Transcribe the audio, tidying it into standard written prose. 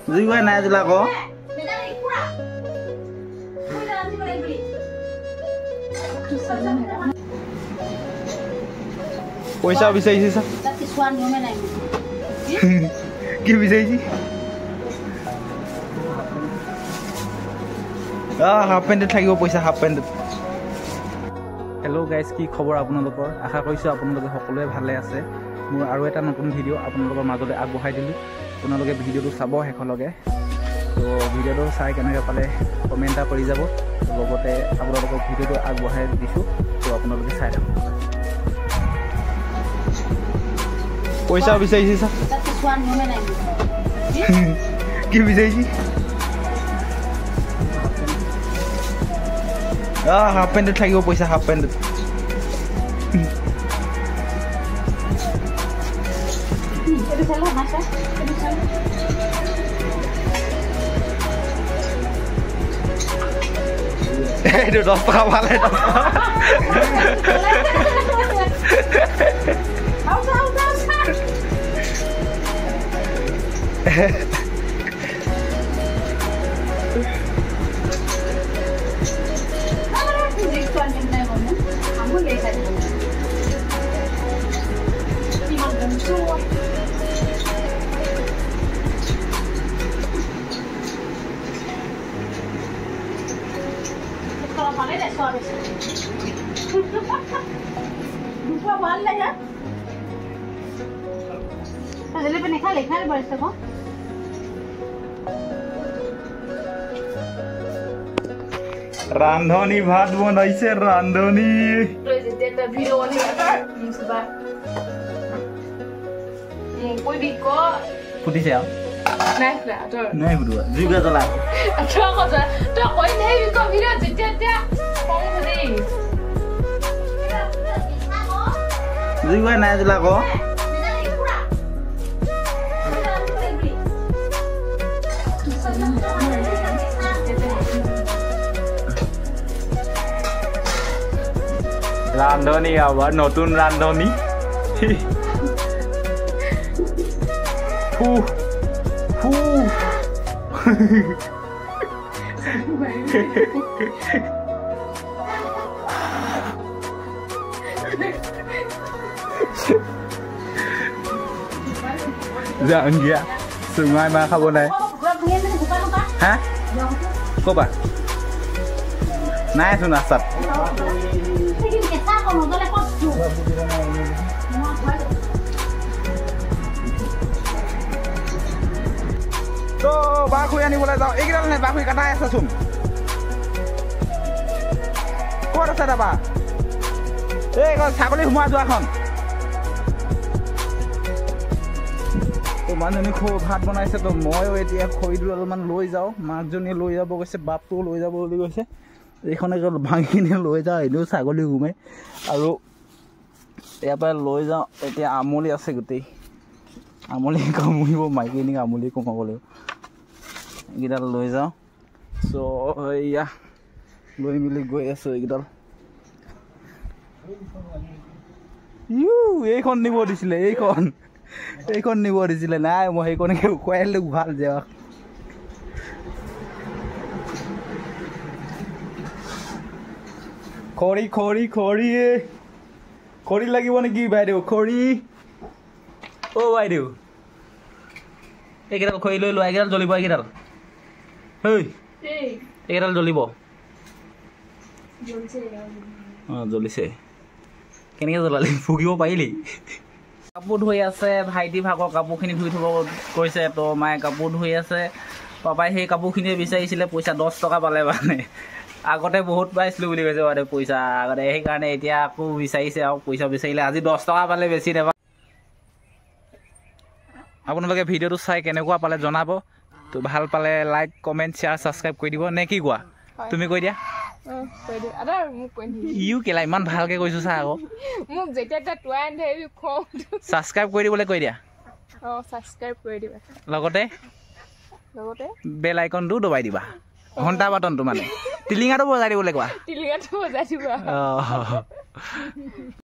Juga naik tu lah kau. Paysa bisa isi sah? Kau bisa isi? Half pant lagi kau paysa half pant. Hello guys, কি খবৰ আপোনালোকৰ আশা কৰিছো আপোনালোকে সকলোৱে ভালে আছে মোৰ আৰু এটা নতুন ভিডিও আপোনালোকৰ মাজলৈ আগবঢ়াই দিলো আপোনালোকে ভিডিওটো চাব হেকলগে তো ভিডিওটো চাই কেনেকৈ পালে কমেন্ট কৰি যাব লগতে আপোনালোকৰ ভিডিওটো আগবঢ়াই দিছো তো আপোনালোকে চাই থাকক পইচা বিচাৰিছে সা কি বিচাৰিছে half pant lagi kau paysa half pant. Itu salah masa. Itu dah setengah malam. Lupa balik ya. Tadi lepas lekha balik tu. Randhoni bhat banaise randhoni. President video ni ada. Musibah. Koi bhi ko. Putih saya. Naik lah, tu. Naik berdua. Juga tu lah. Tu aku tu. Tu koi naik bhi ko video jadi. Juga naik tu lah ko. Randhoni apa? Notun randhoni. Dạ enggak. Sungai mà không này. Hả? Cô bà. Nãy xuống là sạch. Tuh, bà khui ani boleh tahu. Ikral nih, bà khui kata ya sasum. Kau ada sada bà? Kau sakoli semua dua kon. মানুহ ভাত বনাইছে তো ময়ো এতিয়া খৰিটো অলপমান লৈ যাওঁ মাকজনী লৈ যাব কৈছে বাপটো লৈ যাব বুলি কৈছে এইখনে ভাঙি কিনে লৈ যাওঁ এনেও ছাগলী ঘুমাই আৰু ইয়াৰ পৰা লৈ যাওঁ এতিয়া আমলি আছে গোটেই আমলি কমিব মাইকীজনীক আমলি কমাব লাগিব এইকেইডাল লৈ যাওঁ চ' এয়া লৈ মেলি গৈ আছোঁ এইকেইডাল এইখন নিব দিছিলে এইখন নিব দিছিলে নাই মই সেইখনকে খুৱাই দিলোঁ ভাল যে খৰি লাগিব নেকি বাইদেউ খৰি অ' বাইদেউ এইকেইডাল খৰি লৈ লোৱা এইকেইডাল জ্বলিব এইকেইডাল এইকেইডাল জ্বলিব অঁ জ্বলিছে কেনেকৈ জ্বলালি ফুকিব পাৰিলি কাপোৰ ধুই আছে ভাইটি ভাগৰ কাপোৰখিনি ধুই থ'ব কৈছে তো মায়ে কাপোৰ ধুই আছে পাপাই সেই কাপোৰখিনিয়ে বিচাৰিছিলে পইচা 10 টকা পালে মানে আগতে বহুত পাইছিলোঁ বুলি কৈছে মানে পইচা আগতে সেইকাৰণে এতিয়া আকৌ বিচাৰিছে আৰু পইচা বিচাৰিলে আজি 10 টকা পালে বেছি নেবা আপোনালোকে ভিডিঅ'টো চাই কেনেকুৱা পালে জনাব তো ভাল পালে লাইক কমেণ্ট শ্বেয়াৰ ছাবস্ক্ৰাইব কৰি দিব নে কি কোৱা তুমি কৈ দিয়া ইউ কেলা ইমান ভালকে কৈছো চা আকৌ মোক যেটা টুৱান ধেবি খও সাবস্ক্ৰাইব কৰি দিবলৈ কৈ দিয়া সাবস্ক্ৰাইব কৰি দিবা লগতে বেল আইকনটো দবাই দিবা ঘণ্টা বাটনটো মানে টিলিঙাটো বজাই দিবলৈ কোৱা টিলিঙাটো বজাই দিবা